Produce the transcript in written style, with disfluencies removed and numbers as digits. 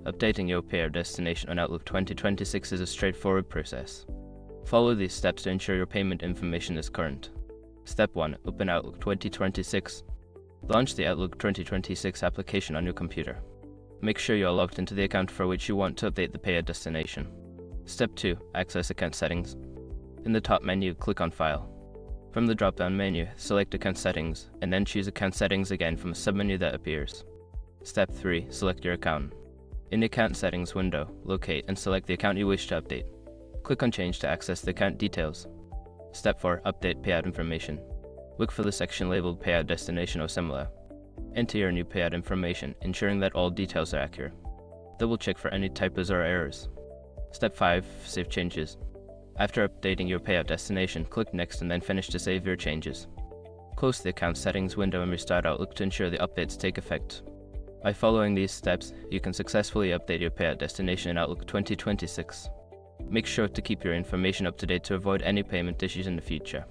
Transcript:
Updating your payout destination on Outlook 2026 is a straightforward process. Follow these steps to ensure your payment information is current. Step 1. Open Outlook 2026. Launch the Outlook 2026 application on your computer. Make sure you are logged into the account for which you want to update the payout destination. Step 2. Access account settings. In the top menu, click on File. From the drop-down menu, select Account Settings, and then choose Account Settings again from a submenu that appears. Step 3. Select your account. In the Account Settings window, locate and select the account you wish to update. Click on Change to access the account details. Step 4. Update payout information. Look for the section labeled Payout Destination or similar. Enter your new payout information, ensuring that all details are accurate. Double check for any typos or errors. Step 5. Save changes. After updating your payout destination, click Next and then finish to save your changes. Close the Account Settings window and restart Outlook to ensure the updates take effect. By following these steps, you can successfully update your payout destination in Outlook 2026. Make sure to keep your information up to date to avoid any payment issues in the future.